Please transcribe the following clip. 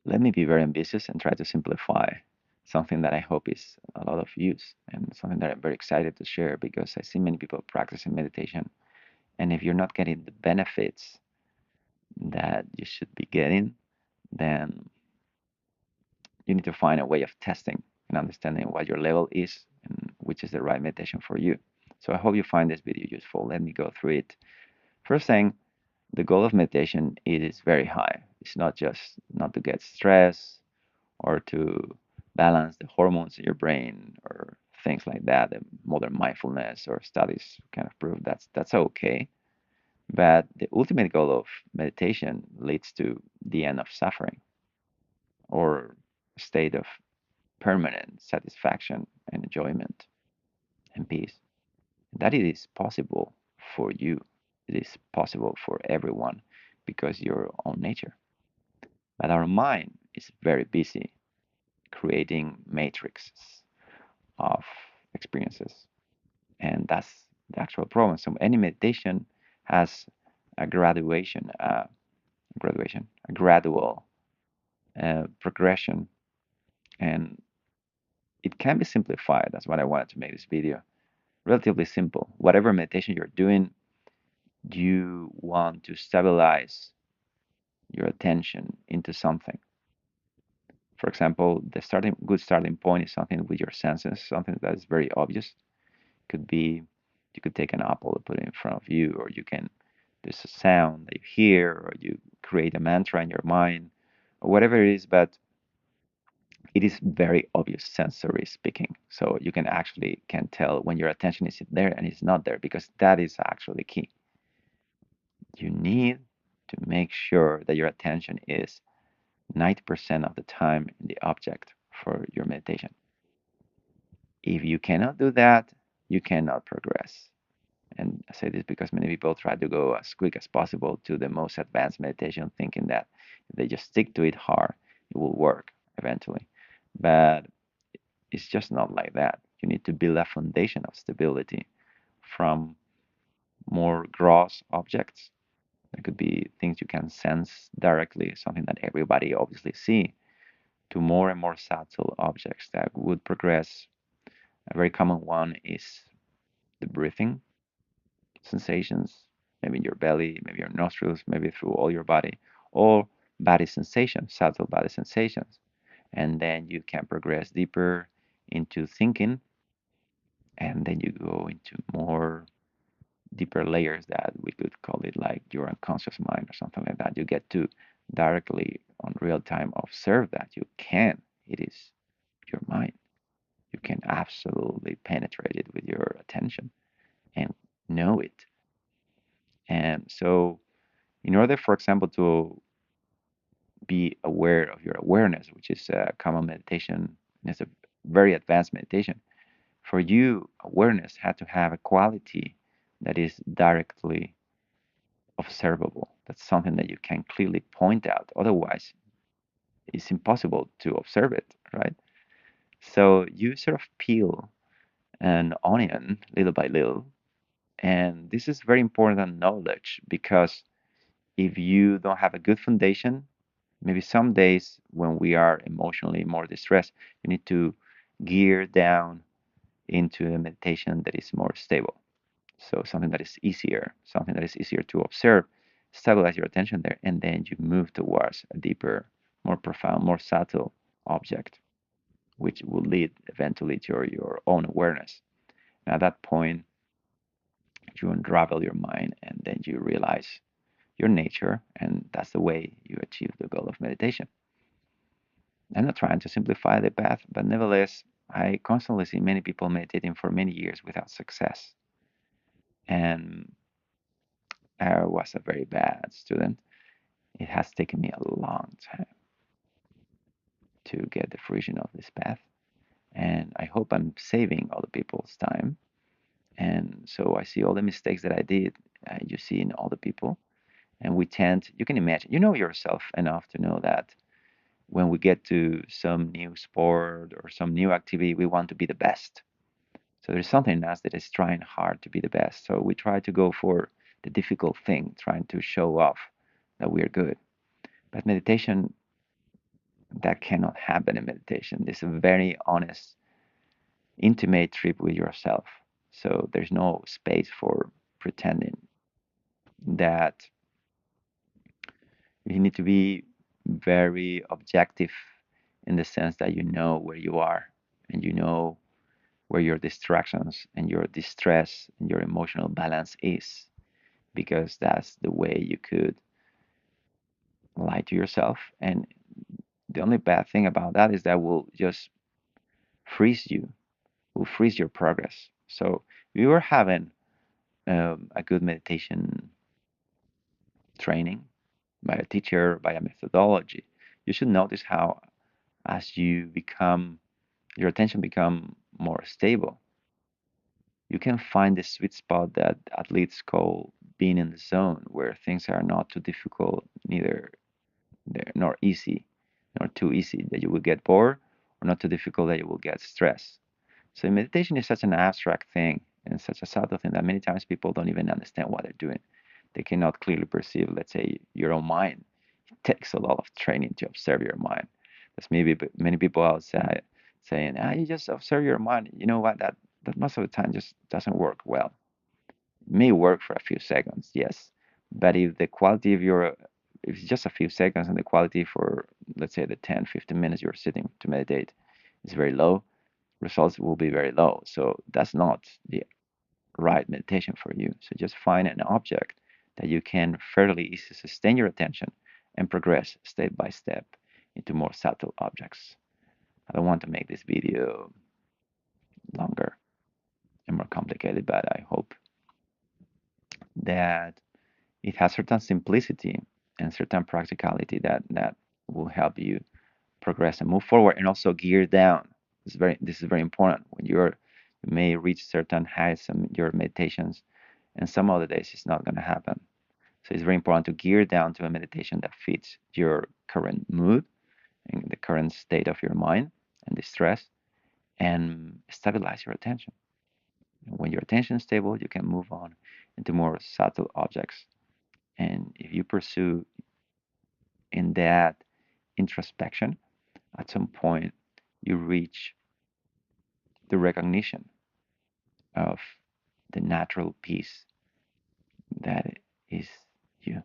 let me be very ambitious and try to simplify something that I hope is a lot of use and something that I'm very excited to share because I see many people practicing meditation. And if you're not getting the benefits that you should be getting, then you need to find a way of testing and understanding what your level is and which is the right meditation for you. So I hope you find this video useful. Let me go through it. First thing, the goal of meditation is very high. It's not just not to get stress or to balance the hormones in your brain or things like that. The modern mindfulness or studies kind of prove that's okay. But the ultimate goal of meditation leads to the end of suffering or a state of permanent satisfaction and enjoyment and peace. That it is possible for you. It is possible for everyone because your own nature. But our mind is very busy creating matrices of experiences. And that's the actual problem. So any meditation has a a gradual progression, and it can be simplified. That's what I wanted to make this video. Relatively simple. Whatever meditation you're doing, you want to stabilize your attention into something. For example, the good starting point is something with your senses, something that is very obvious. Could be you could take an apple and put it in front of you, or you can there's a sound that you hear, or you create a mantra in your mind, or whatever it is, but it is very obvious sensory speaking. So you can tell when your attention is there and it's not there because that is actually key. You need to make sure that your attention is 90% of the time in the object for your meditation. If you cannot do that, you cannot progress. And I say this because many people try to go as quick as possible to the most advanced meditation, thinking that if they just stick to it hard, it will work eventually. But it's just not like that. You need to build a foundation of stability from more gross objects. There could be things you can sense directly, something that everybody obviously see, to more and more subtle objects that would progress. A very common one is the breathing sensations, maybe in your belly, maybe your nostrils, maybe through all your body, or body sensations, subtle body sensations. And then you can progress deeper into thinking, and then you go into more deeper layers that we could call it like your unconscious mind or something like that. You get to directly on real time observe that you can. It is your mind. You can absolutely penetrate it with your attention and know it. And so, in order, for example, to be aware of your awareness, which is a common meditation, and it's a very advanced meditation, for you, awareness had to have a quality that is directly observable. That's something that you can clearly point out. Otherwise, it's impossible to observe it, right? So you sort of peel an onion little by little. And this is very important knowledge because if you don't have a good foundation, maybe some days when we are emotionally more distressed, you need to gear down into a meditation that is more stable. So something that is easier to observe, stabilize your attention there, and then you move towards a deeper, more profound, more subtle object, which will lead eventually to your own awareness. And at that point, you unravel your mind and then you realize your nature, and that's the way you achieve the goal of meditation. I'm not trying to simplify the path, but nevertheless, I constantly see many people meditating for many years without success. And I was a very bad student. It has taken me a long time to get the fruition of this path. And I hope I'm saving other people's time. And so I see all the mistakes that I did, you see in other people. And you can imagine, you know yourself enough to know that when we get to some new sport or some new activity, we want to be the best. So there's something in us that is trying hard to be the best. So we try to go for the difficult thing, trying to show off that we're good. But meditation That cannot happen in meditation. It's a very honest, intimate trip with yourself. So there's no space for pretending. That you need to be very objective in the sense that you know where you are, and you know where your distractions and your distress and your emotional balance is, because that's the way you could lie to yourself. And the only bad thing about that is that will just freeze you, will freeze your progress. So if you are having a good meditation training by a teacher, by a methodology, you should notice how, as you become, your attention become more stable, you can find the sweet spot that athletes call being in the zone, where things are not too difficult, neither nor easy, nor too easy that you will get bored, or not too difficult that you will get stressed. So meditation is such an abstract thing and such a subtle thing that many times people don't even understand what they're doing. They cannot clearly perceive, let's say, your own mind. It takes a lot of training to observe your mind. There's maybe many people outside saying, you just observe your mind. You know what? That most of the time just doesn't work well. It may work for a few seconds, yes, but if the quality of your, if it's just a few seconds and the quality for, let's say, the 10, 15 minutes you're sitting to meditate is very low, results will be very low. So that's not the right meditation for you. So just find an object that you can fairly easily sustain your attention and progress step by step into more subtle objects. I don't want to make this video longer and more complicated, but I hope that it has certain simplicity and certain practicality that will help you progress and move forward, and also gear down. This is very important. When you may reach certain heights in your meditations, and some other days it's not going to happen. So it's very important to gear down to a meditation that fits your current mood and the current state of your mind and the stress, and stabilize your attention. When your attention is stable, you can move on into more subtle objects. And if you pursue in that introspection, at some point you reach the recognition of the natural peace that is you.